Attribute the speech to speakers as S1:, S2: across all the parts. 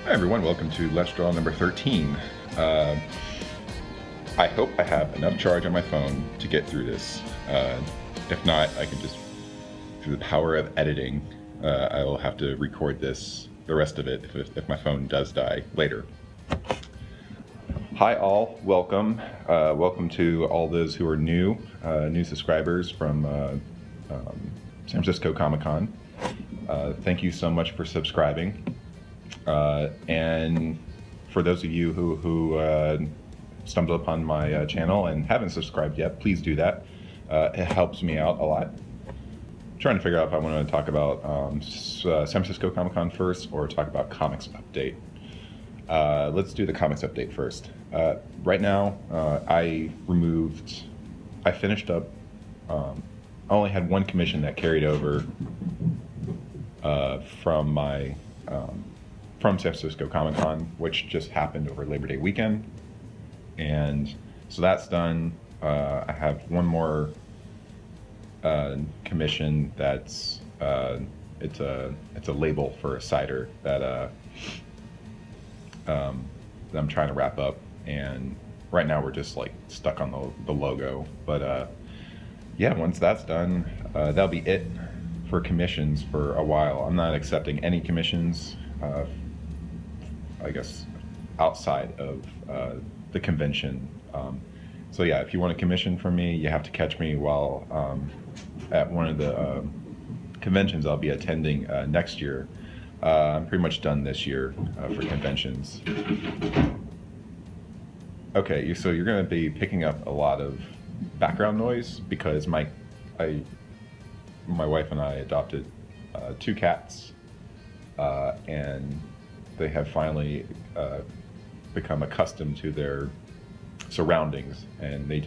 S1: Hi everyone, welcome to Let's Draw number 13. I hope I have enough charge on my phone to get through this. If not, I can just, through the power of editing, I will have to record the rest of it, if my phone does die later. Hi all, welcome. Welcome to all those who are new subscribers from San Francisco Comic-Con. Thank you so much for subscribing. And for those of you who stumbled upon my channel and haven't subscribed yet, please do that. It helps me out a lot. I'm trying to figure out if I want to talk about San Francisco Comic-Con first or talk about comics update. Let's do the comics update first. Right now, I finished up, I only had one commission that carried over from San Francisco Comic-Con, which just happened over Labor Day weekend. And so that's done. I have one more commission that's it's a label for a cider that I'm trying to wrap up, and right now we're just like stuck on the logo. But yeah, once that's done, that'll be it for commissions for a while. I'm not accepting any commissions, I guess, outside of the convention. So yeah, if you want a commission from me, you have to catch me while at one of the conventions I'll be attending next year. I'm pretty much done this year for conventions. Okay, so you're going to be picking up a lot of background noise because my wife and I adopted 2 cats, and they have finally become accustomed to their surroundings, and they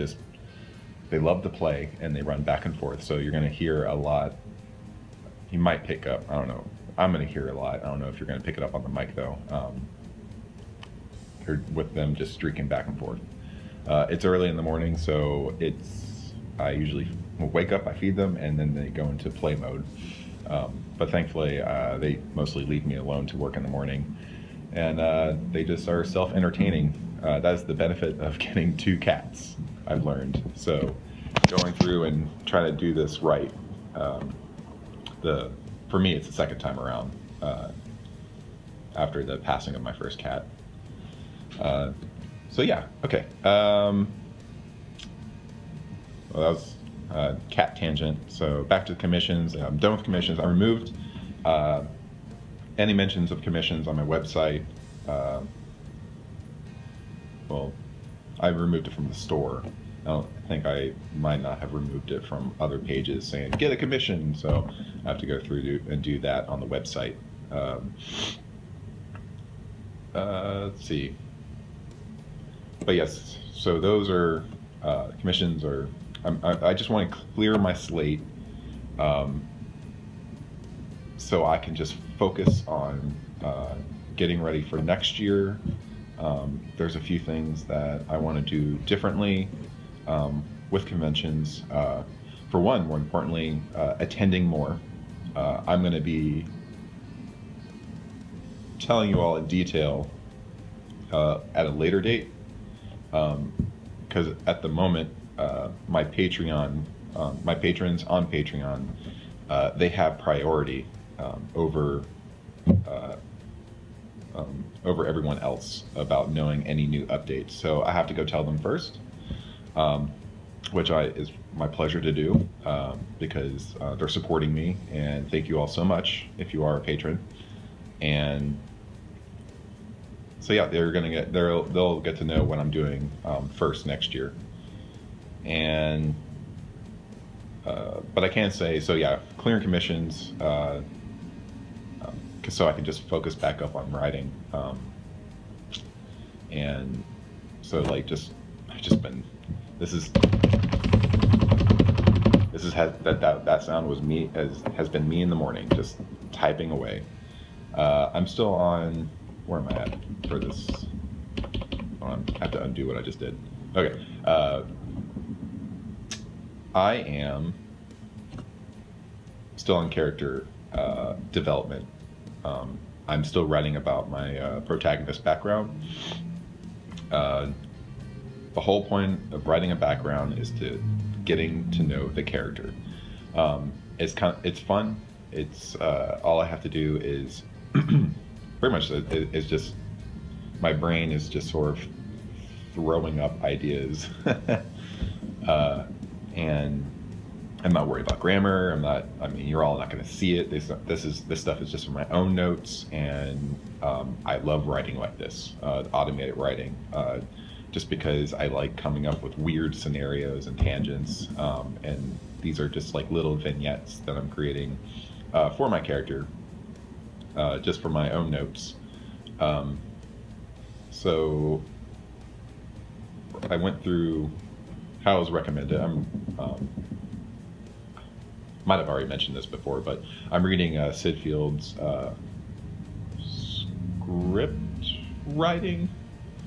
S1: love to play and they run back and forth. So you're going to hear a lot. You might pick up, I don't know, I'm going to hear a lot. I don't know if you're going to pick it up on the mic though. With them just streaking back and forth. It's early in the morning, so I usually wake up, I feed them, and then they go into play mode. But thankfully, they mostly leave me alone to work in the morning, and they just are self-entertaining. That's the benefit of getting 2 cats, I've learned. So going through and trying to do this right, for me, it's the second time around after the passing of my first cat. So yeah, okay. Well, that was cat tangent. So back to the commissions. I'm done with commissions. I removed any mentions of commissions on my website. Well, I removed it from the store. I think I might not have removed it from other pages saying get a commission, so I have to go through and do that on the website. Let's see. But yes, so those are commissions. I just want to clear my slate, so I can just focus on getting ready for next year. There's a few things that I want to do differently with conventions. For one, more importantly, attending more. I'm going to be telling you all in detail at a later date, because at the moment, my patrons on Patreon, they have priority over everyone else about knowing any new updates. So I have to go tell them first, which is my pleasure to do, because they're supporting me, and thank you all so much if you are a patron. And so yeah, they'll get to know what I'm doing first next year. And but I can say, so yeah, clearing commissions, so I can just focus back up on writing. And so like that sound was me, has been me in the morning, just typing away. I'm still on, where am I at for this? I have to undo what I just did. Okay. I am still in character development. I'm still writing about my protagonist background. The whole point of writing a background is to getting to know the character. It's fun. It's all I have to do is pretty much it's just my brain is just sort of throwing up ideas, and I'm not worried about grammar. I mean, you're all not going to see it. This stuff is just from my own notes, and I love writing like this, automated writing, just because I like coming up with weird scenarios and tangents, and these are just like little vignettes that I'm creating for my character, just for my own notes. So I went through how it was recommended. Might have already mentioned this before, but I'm reading Sid Field's script writing.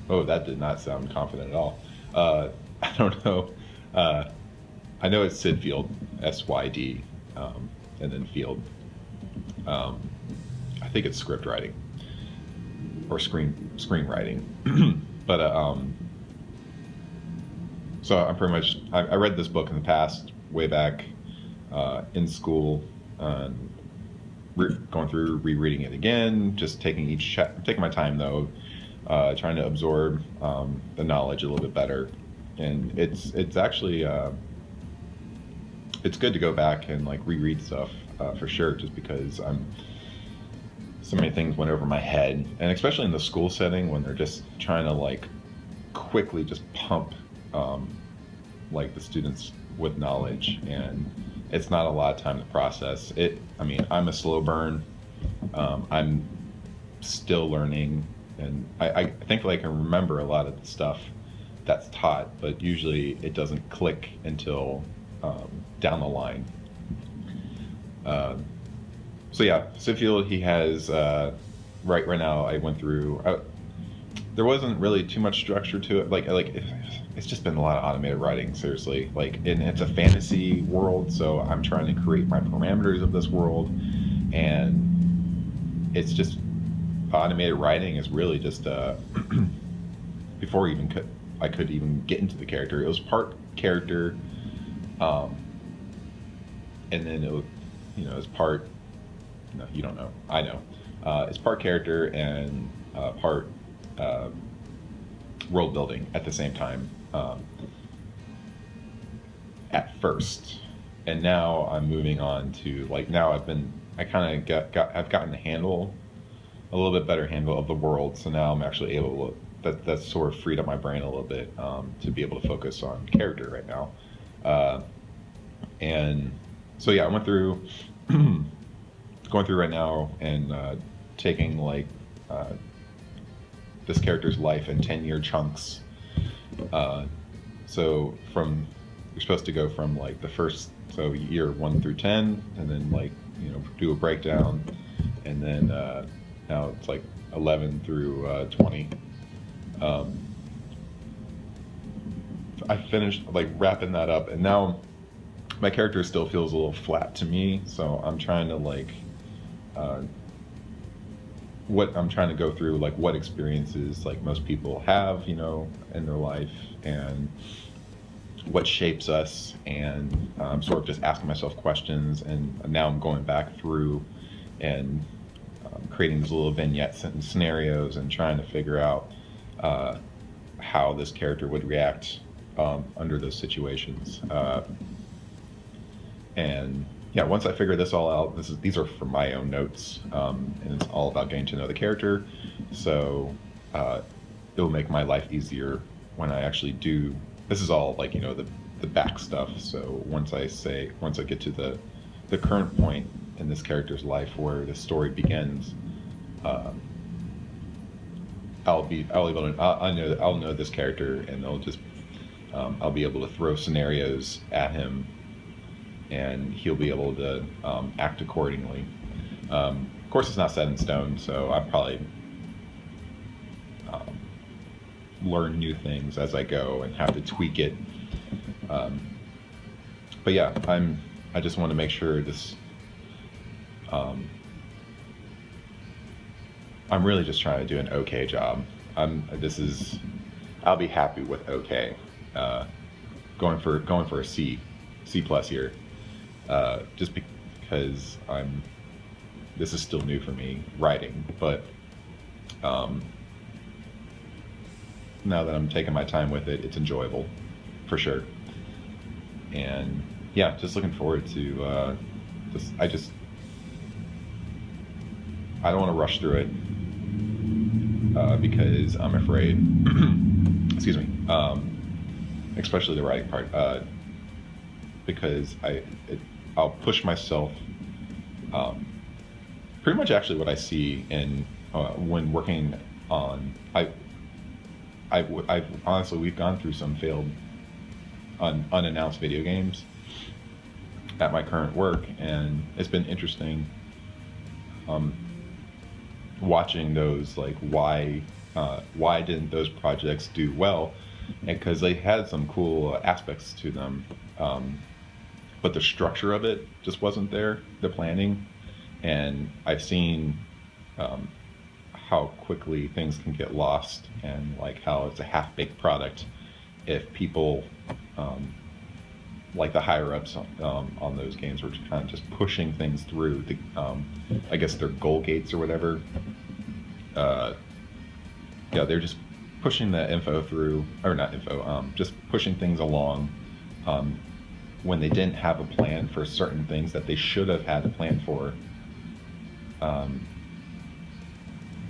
S1: Oh, that did not sound confident at all. I don't know. I know it's Sid Field, SYD, and then Field. I think it's script writing or screenwriting. But so I'm pretty much. I read this book in the past, way back in school, going through rereading it again, just taking my time though, trying to absorb the knowledge a little bit better, and it's actually it's good to go back and like reread stuff for sure, just because so many things went over my head, and especially in the school setting when they're just trying to like quickly just pump like the students with knowledge, and it's not a lot of time to process it. I mean, I'm a slow burn. I'm still learning, and I think I can remember a lot of the stuff that's taught, but usually it doesn't click until down the line. So yeah, Sid Field, he has right now. I went through. There wasn't really too much structure to it. Like it's just been a lot of automated writing, seriously. And it's a fantasy world, so I'm trying to create my parameters of this world, and it's just automated writing is really just before I could even get into the character. It was part character, and then it was, it's part. No, you don't know. I know. It's part character and part world building at the same time. At first, and now I'm moving on to I've gotten a little bit better handle of the world. So now I'm actually able to, that's sort of freed up my brain a little bit to be able to focus on character right now. And so yeah, I went through. Going through right now and taking this character's life in 10-year chunks. So you're supposed to go from the first, so year 1 through 10, and then do a breakdown, and then now it's 11 through 20. I finished wrapping that up, and now my character still feels a little flat to me, so I'm trying to what I'm trying to go through, what experiences most people have, in their life, and what shapes us, and I'm sort of just asking myself questions, and now I'm going back through and creating these little vignettes and scenarios and trying to figure out how this character would react under those situations. And yeah, once I figure this all out, these are from my own notes, and it's all about getting to know the character. So it'll make my life easier when I actually do. This is all the back stuff. So once I get to the current point in this character's life where the story begins, I'll know this character, and I'll be able to throw scenarios at him, and he'll be able to act accordingly. Of course, it's not set in stone, so I'll probably learn new things as I go and have to tweak it. But yeah, I just want to make sure this I'm really just trying to do an okay job. I'll be happy with okay. Going for a C plus here, just because this is still new for me, writing, but now that I'm taking my time with it, it's enjoyable, for sure. And yeah, just looking forward to this. I don't want to rush through it because I'm afraid. Excuse me. Especially the writing part, because I'll push myself. Pretty much actually what I see in when working on I've honestly, we've gone through some failed unannounced video games at my current work, and it's been interesting watching those, like why didn't those projects do well, and because they had some cool aspects to them, but the structure of it just wasn't there, the planning. And I've seen how quickly things can get lost, and like how it's a half-baked product if people like the higher ups on those games were kind of just pushing things through the I guess they're goal gates or whatever. Yeah, they're just pushing the info through, or not info, just pushing things along when they didn't have a plan for certain things that they should have had a plan for.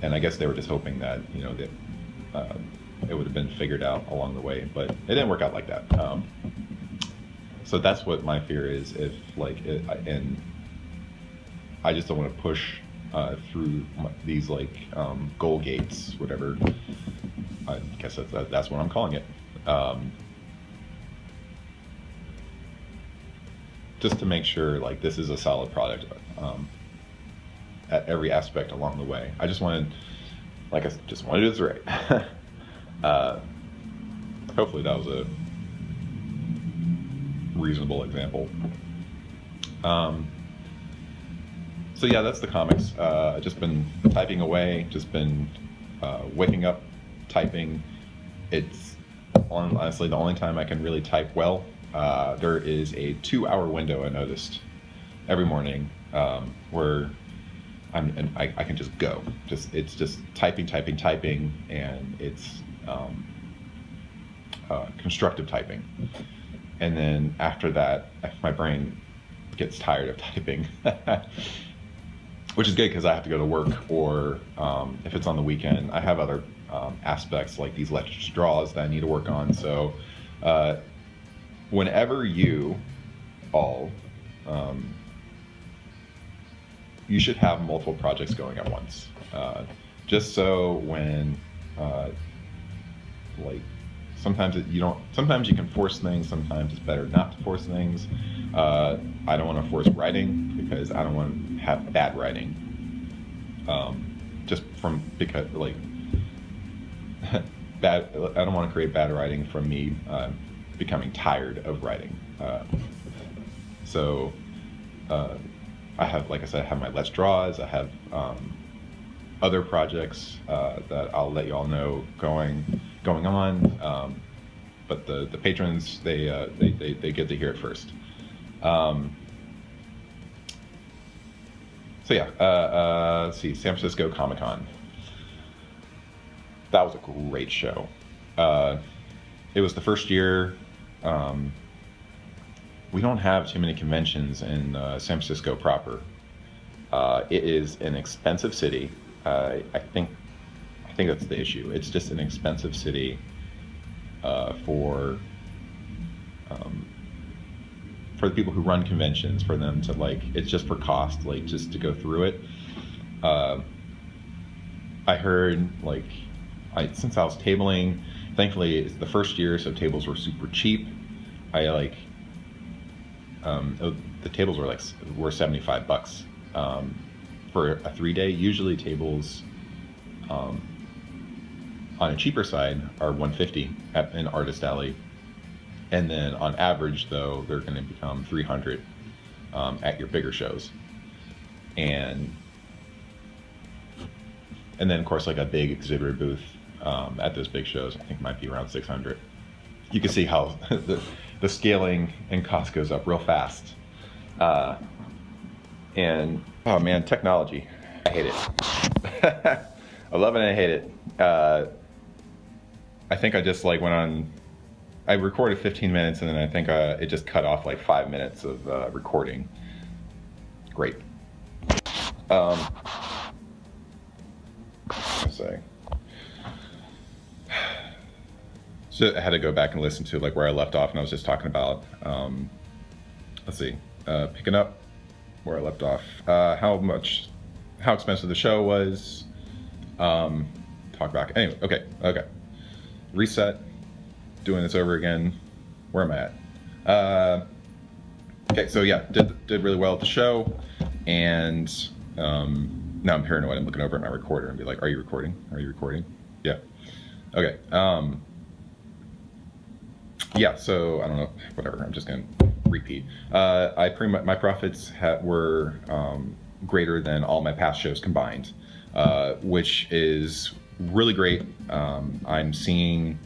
S1: And I guess they were just hoping that, you know, that it would have been figured out along the way, but it didn't work out like that. So that's what my fear is, if like, and I just don't want to push through these like goal gates, whatever. I guess that's what I'm calling it. Just to make sure like this is a solid product. At every aspect along the way. I just wanted to do this right. Hopefully that was a reasonable example. So yeah, that's the comics. Just been typing away, just been waking up, typing. It's honestly the only time I can really type well. There is a 2-hour window I noticed every morning where I can just go. It's just typing, and it's constructive typing. And then after that, my brain gets tired of typing, which is good because I have to go to work, or if it's on the weekend, I have other aspects like these lecture draws that I need to work on. So whenever you all you should have multiple projects going at once, just so when like sometimes sometimes you can force things, sometimes it's better not to force things. I don't want to force writing because I don't want to have bad writing, because like I don't want to create bad writing from me becoming tired of writing. So I have, like I said, I have my Let's Draws. I have other projects that I'll let you all know going on. But the patrons, they get to hear it first. So yeah, let's see, San Francisco Comic-Con. That was a great show. It was the first year. We don't have too many conventions in San Francisco proper. It is an expensive city. I think that's the issue. It's just an expensive city for the people who run conventions, for them to like, it's just for cost, like just to go through it. I heard like, since I was tabling, thankfully it's the first year, so tables were super cheap. The tables were $75 for a 3-day. Usually tables on a cheaper side are $150 in Artist Alley, and then on average though they're going to become $300 at your bigger shows. And And then of course like a big exhibitor booth at those big shows, I think might be around 600. You can see how the scaling and cost goes up real fast. And oh man, technology, I hate it. I love it and I hate it. I think I just like went on, I recorded 15 minutes and then I think it just cut off like 5 minutes of recording. Great. Let's say. So I had to go back and listen to like where I left off, and I was just talking about, let's see, picking up where I left off, how expensive the show was, talk back. Anyway, okay. Reset, doing this over again. Where am I at? Okay, so yeah, did really well at the show, and now I'm paranoid. I'm looking over at my recorder and be like, "Are you recording? Are you recording?" Yeah. Okay. Yeah. So I don't know. Whatever. I'm just gonna repeat. My profits were greater than all my past shows combined, which is really great. I'm seeing.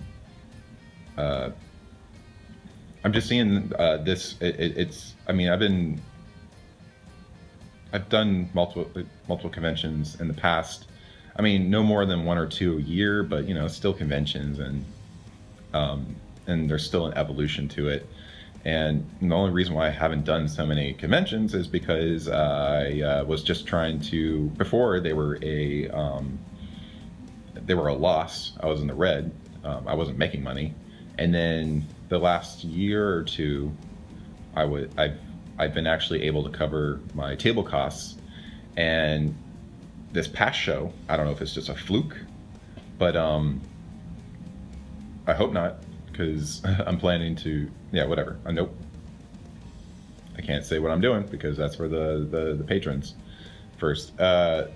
S1: I'm just seeing this. It's. I mean, I've done multiple conventions in the past. I mean, no more than 1 or 2 a year, but still conventions, and there's still an evolution to it. And the only reason why I haven't done so many conventions is because I was just trying to. Before they were a loss. I was in the red. I wasn't making money, and then the last year or two, I've been actually able to cover my table costs. And this past show, I don't know if it's just a fluke, but I hope not, because I'm planning to, whatever. Nope. I can't say what I'm doing because that's for the patrons first. So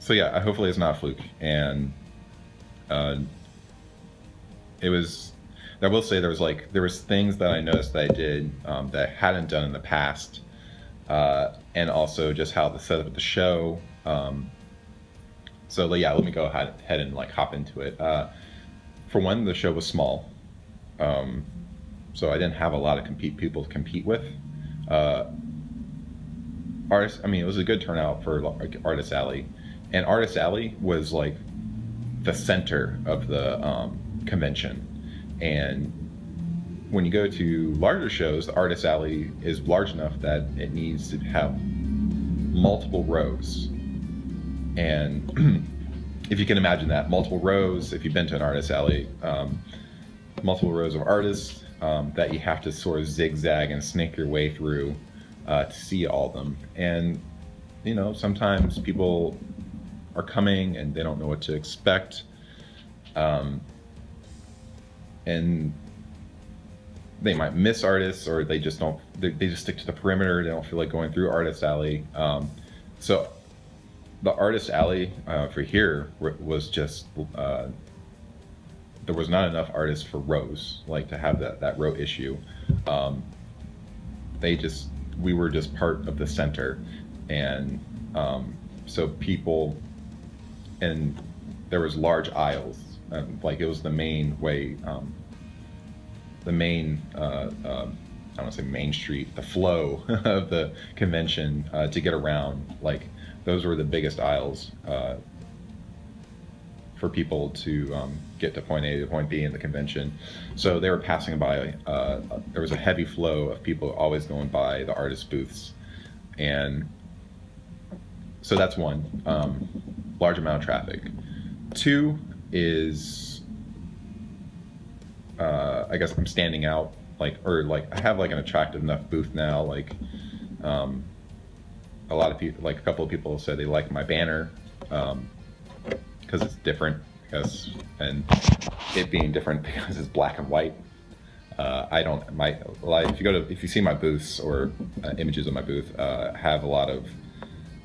S1: yeah, hopefully it's not a fluke. And it was. I will say there was things that I noticed that I did that I hadn't done in the past, and also just how the setup of the show. So yeah, let me go ahead and like hop into it. For one, the show was small, so I didn't have a lot of people to compete with. Artists, I mean, it was a good turnout for like Artist Alley, and Artist Alley was like the center of the convention. And when you go to larger shows, the Artist Alley is large enough that it needs to have multiple rows. And if you can imagine that, multiple rows, if you've been to an Artist Alley, multiple rows of artists that you have to sort of zigzag and snake your way through to see all of them. And, sometimes people are coming and they don't know what to expect. And they might miss artists, or they just don't. They just stick to the perimeter. They don't feel like going through Artist Alley. So the Artist Alley for here was just there was not enough artists for rows, like to have that row issue. We were just part of the center, and so people, and there was large aisles. Like it was the main way, I don't want to say main street, the flow of the convention to get around. Like those were the biggest aisles for people to get to point A to point B in the convention. So they were passing by. There was a heavy flow of people always going by the artist booths, and so that's one, large amount of traffic. Two is I guess I'm standing out, I have like an attractive enough booth now. Like a lot of people, like a couple of people said they like my banner because it's different, I guess, and it being different because it's black and white. If you see my booths or images of my booth, have a lot of,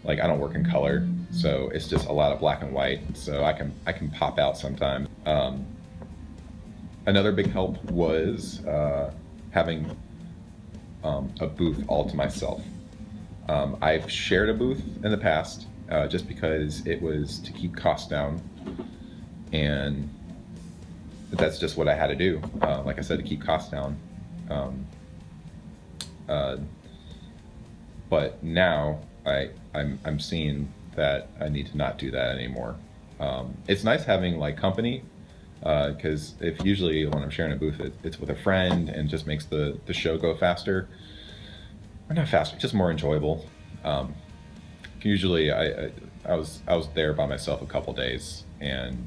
S1: like, I don't work in color, so it's just a lot of black and white, so I can pop out sometimes. Another big help was having a booth all to myself. I've shared a booth in the past, just because it was to keep costs down, and that's just what I had to do. Like I said, to keep costs down. But now I'm seeing that I need to not do that anymore. It's nice having like company, because if usually when I'm sharing a booth, it's with a friend and just makes the show go faster. Or not faster, just more enjoyable. Usually I was there by myself a couple days, and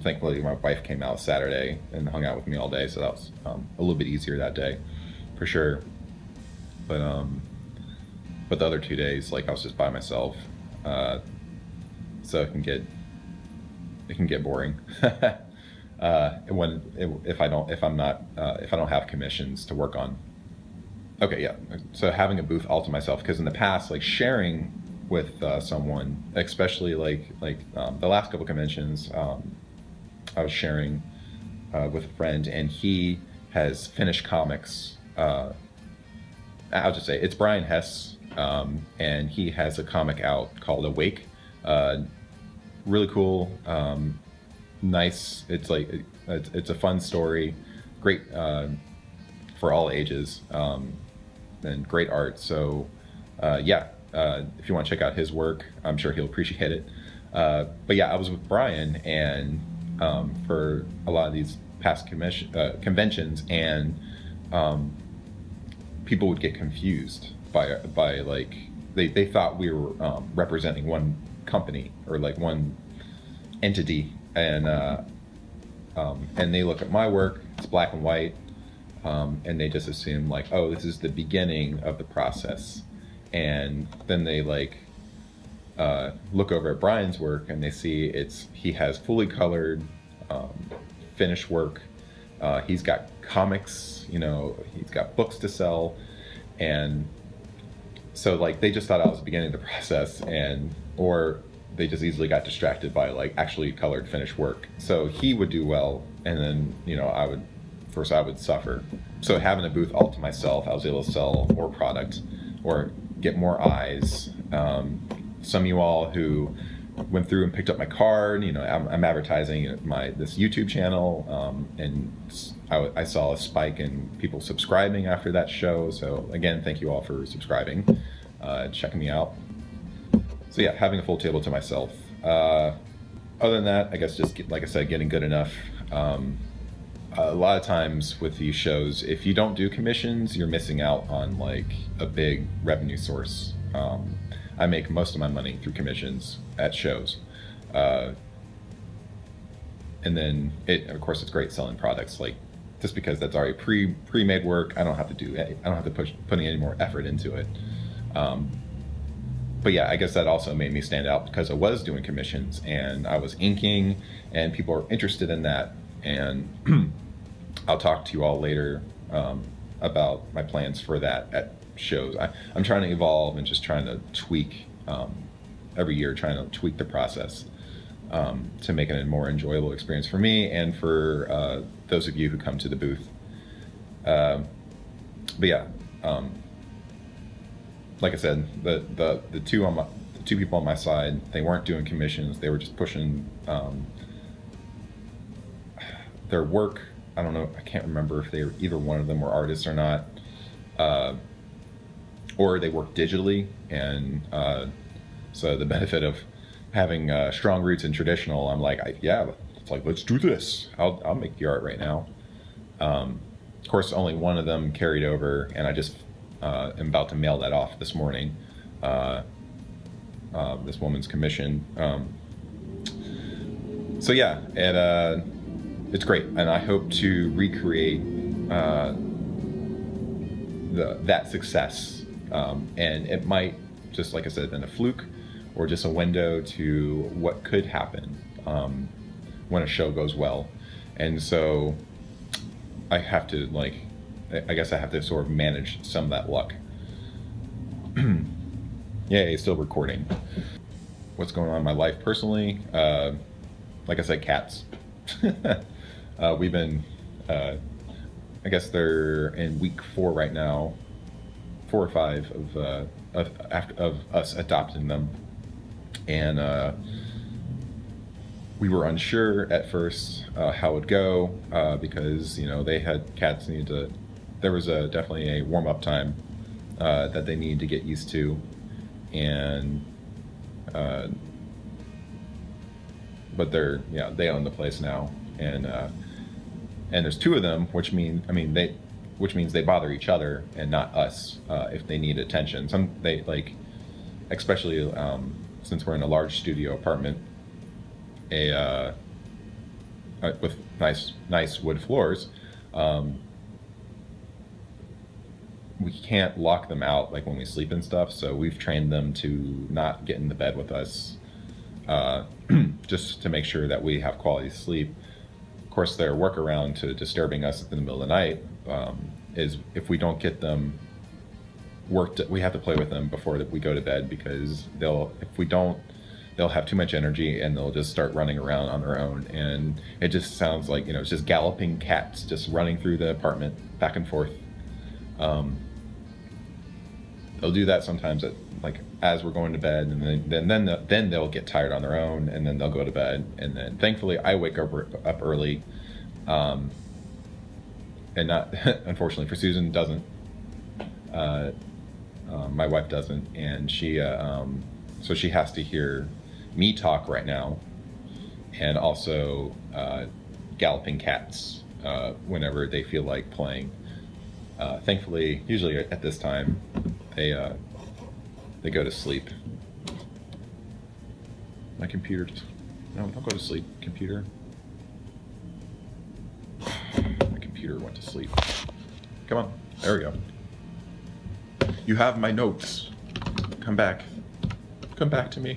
S1: thankfully my wife came out Saturday and hung out with me all day, so that was a little bit easier that day, for sure. But the other 2 days, like, I was just by myself, so it can get boring. If I don't have commissions to work on. Okay, yeah. So having a booth all to myself, because in the past, like sharing with someone, especially like the last couple conventions, I was sharing with a friend, and he has finished comics. I'll just say it's Brian Hess, and he has a comic out called Awake. Really cool, nice. It's like it's a fun story, great for all ages, and great art. So yeah, if you want to check out his work, I'm sure he'll appreciate it. But yeah, I was with Brian, and for a lot of these past conventions, and people would get confused by like they thought we were representing one company or like one entity, and they look at my work, it's black and white, and they just assume like, oh, this is the beginning of the process, and then they like look over at Brian's work and they see he has fully colored finished work. He's got comics, he's got books to sell, and so like they just thought I was the beginning of the process, or they just easily got distracted by like actually colored finished work. So he would do well, and then I would suffer. So having a booth all to myself, I was able to sell more product or get more eyes. Some of you all who went through and picked up my card, I'm advertising this YouTube channel, and I saw a spike in people subscribing after that show. So again, thank you all for subscribing, checking me out. So yeah, having a full table to myself. Other than that, I guess just like I said, getting good enough. A lot of times with these shows, if you don't do commissions, you're missing out on like a big revenue source. I make most of my money through commissions at shows, and then of course it's great selling products, like just because that's already pre-made work. I don't have to put any more effort into it. But yeah, I guess that also made me stand out because I was doing commissions and I was inking, and people are interested in that. And I'll talk to you all later about my plans for that at shows. I'm trying to evolve and just trying to tweak every year, trying to tweak the process to make it a more enjoyable experience for me and for those of you who come to the booth. But yeah, like I said, the two people on my side, they weren't doing commissions. They were just pushing their work. I don't know. I can't remember if either one of them were artists or not, or they work digitally. And so the benefit of having strong roots in traditional, I'm like, it's like, let's do this. I'll make the art right now. Of course, only one of them carried over, and I just am about to mail that off this morning. This woman's commission. So yeah, it's great, and I hope to recreate that success. And it might, just like I said, been a fluke, or just a window to what could happen when a show goes well. And so I have to I guess I have to sort of manage some of that luck. Yay, still recording. What's going on in my life personally? Like I said, cats. We've been, I guess they're in week 4 right now, 4 or 5 of us adopting them. and we were unsure at first how it would go because they had cats needed to. There was definitely a warm-up time that they needed to get used to, and but they own the place now, and there's two of them, which means they bother each other and not us if they need attention. Especially since we're in a large studio apartment, with nice wood floors, we can't lock them out like when we sleep and stuff. So we've trained them to not get in the bed with us, just to make sure that we have quality sleep. Of course, their workaround to disturbing us in the middle of the night is if we don't get them worked, we have to play with them before we go to bed, because if we don't, they'll have too much energy and they'll just start running around on their own, and it just sounds like it's just galloping cats just running through the apartment back and forth. They'll do that sometimes as we're going to bed, and then they'll get tired on their own, and then they'll go to bed, and then thankfully I wake up early, and not unfortunately for Susan doesn't. My wife doesn't, and she so she has to hear me talk right now, and also galloping cats whenever they feel like playing. Thankfully, usually at this time, they go to sleep. My computer no, don't go to sleep, computer. My computer went to sleep. Come on, there we go. You have my notes. Come back to me.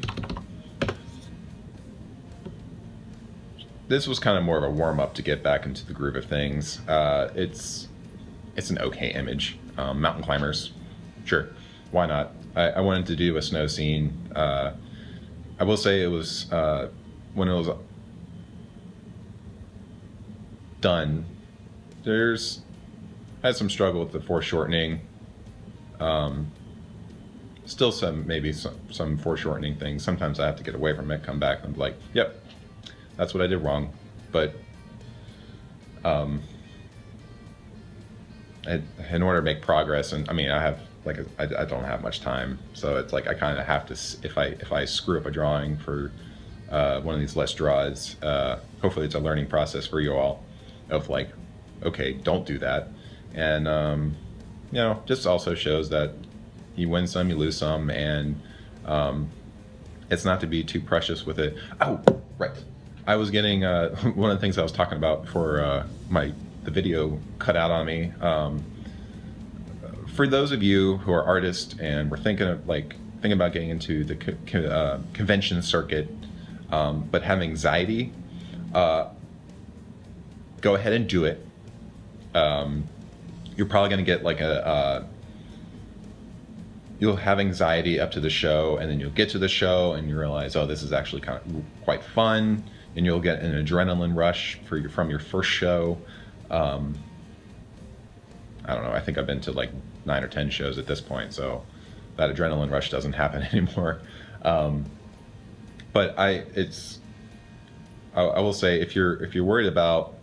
S1: This was kind of more of a warm-up to get back into the groove of things. It's an okay image. Mountain climbers, sure, why not? I wanted to do a snow scene. I will say it was when it was done, I had some struggle with the foreshortening. Still some foreshortening things. Sometimes I have to get away from it, come back, and be like, yep, that's what I did wrong. But in order to make progress, and I have I don't have much time, so it's like I kind of have to, if I screw up a drawing for one of these Let's Draws, hopefully it's a learning process for you all of okay, don't do that. And just also shows that you win some, you lose some, and it's not to be too precious with it. Oh, right. I was getting one of the things I was talking about before the video cut out on me. For those of you who are artists and were thinking about getting into the convention circuit, but have anxiety, go ahead and do it. You're probably going to get you'll have anxiety up to the show, and then you'll get to the show and you realize, oh, this is actually quite fun, and you'll get an adrenaline rush from your first show. I don't know, I think I've been to 9 or 10 shows at this point, so that adrenaline rush doesn't happen anymore. But I will say, if you're worried about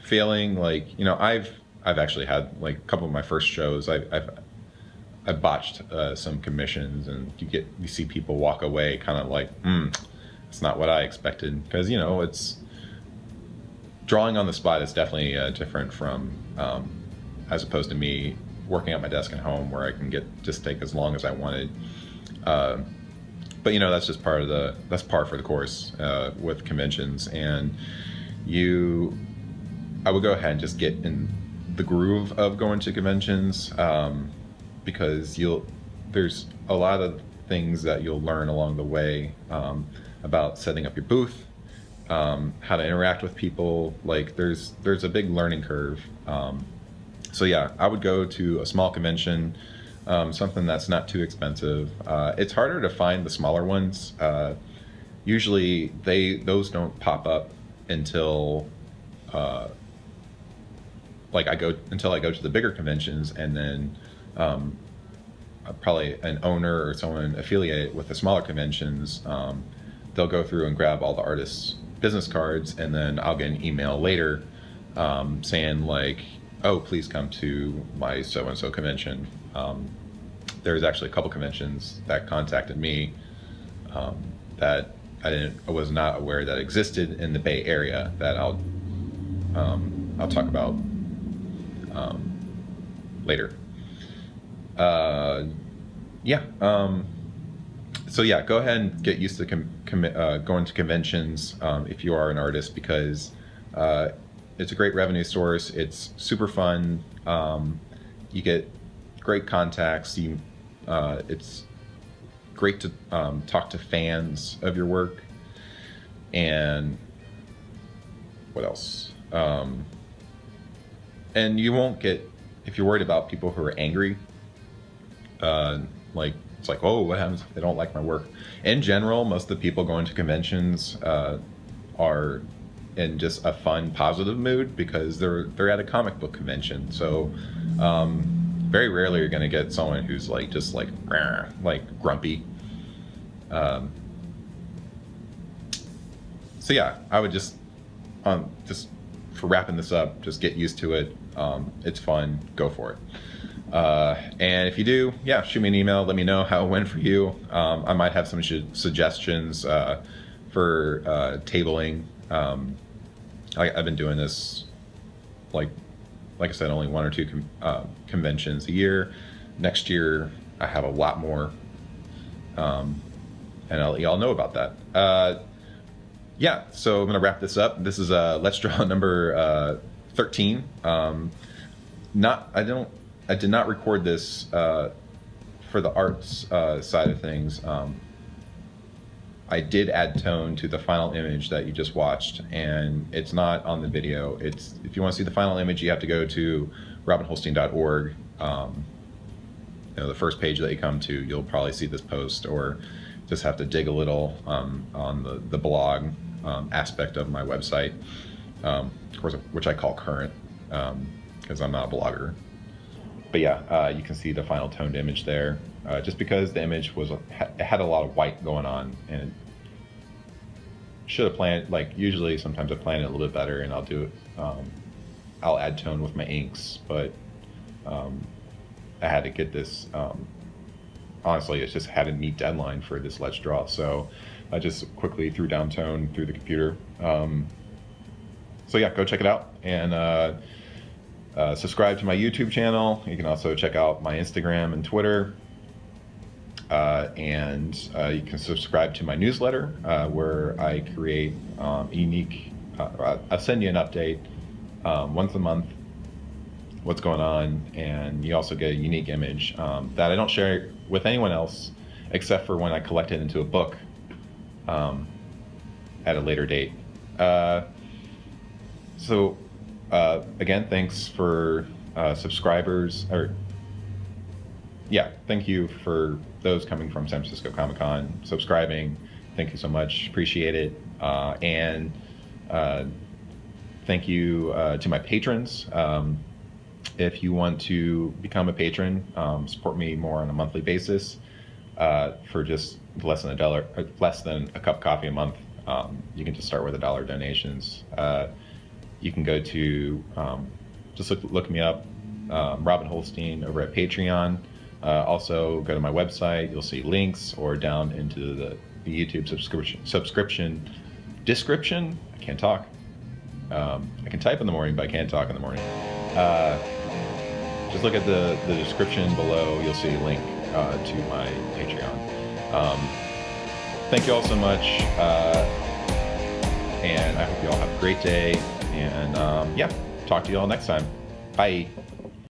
S1: failing, I've actually had a couple of my first shows, I've botched some commissions, and you see people walk away kind of it's not what I expected, because it's drawing on the spot is definitely different from as opposed to me working at my desk at home, where I can just take as long as I wanted. But that's just that's par for the course with conventions, and I would go ahead and just get in the groove of going to conventions, because there's a lot of things that you'll learn along the way, about setting up your booth, how to interact with people. There's a big learning curve. So yeah, I would go to a small convention, something that's not too expensive. It's harder to find the smaller ones. Usually those don't pop up until I go to the bigger conventions, and then probably an owner or someone affiliated with the smaller conventions, they'll go through and grab all the artists' business cards, and then I'll get an email later saying like, oh, please come to my so-and-so convention. There's actually a couple conventions that contacted me that I was not aware that existed in the Bay Area that I'll talk about later. So yeah, go ahead and get used to going to conventions if you are an artist, because it's a great revenue source. It's super fun. You get great contacts. It's great to talk to fans of your work. And what else? And you won't get, if you're worried about people who are angry, like it's like, oh, what happens if they don't like my work? In general, most of the people going to conventions are in just a fun, positive mood because they're at a comic book convention. So very rarely you're going to get someone who's like just like grumpy. So yeah, I would just for wrapping this up, just get used to it. It's fun. Go for it. And if you do, yeah, shoot me an email. Let me know how it went for you. I might have some suggestions for tabling. I've been doing this, like I said, only 1 or 2 conventions a year. Next year, I have a lot more, and I'll let y'all know about that. Yeah, so I'm gonna wrap this up. This is Let's Draw number 13. I did not record this for the arts side of things. I did add tone to the final image that you just watched, and it's not on the video. If you want to see the final image, you have to go to robinholstein.org. The first page that you come to, you'll probably see this post, or just have to dig a little on the blog aspect of my website, of course, which I call current, because I'm not a blogger. But yeah, you can see the final toned image there, just because the image had a lot of white going on, and should have planned, like usually sometimes I plan it a little bit better and I'll do it, I'll add tone with my inks, but I had to get this, honestly, it's just had a neat deadline for this Let's Draw, so I just quickly threw down tone through the computer. So yeah, go check it out, and subscribe to my YouTube channel. You can also check out my Instagram and Twitter, and you can subscribe to my newsletter, where I create unique, I'll send you an update once a month, what's going on, and you also get a unique image that I don't share with anyone else except for when I collect it into a book at a later date. So again, thanks for subscribers, thank you for those coming from San Francisco Comic-Con, subscribing. Thank you so much, appreciate it. And thank you to my patrons. If you want to become a patron, support me more on a monthly basis, for just less than a cup of coffee a month. You can just start with $1 donations. You can go to, just look me up, Robin Holstein over at Patreon. Also go to my website, you'll see links, or down into the YouTube subscription description. I can't talk. I can type in the morning, but I can't talk in the morning. Just look at the description below, you'll see a link to my Patreon. Thank you all so much, and I hope you all have a great day, and talk to you all next time. Bye.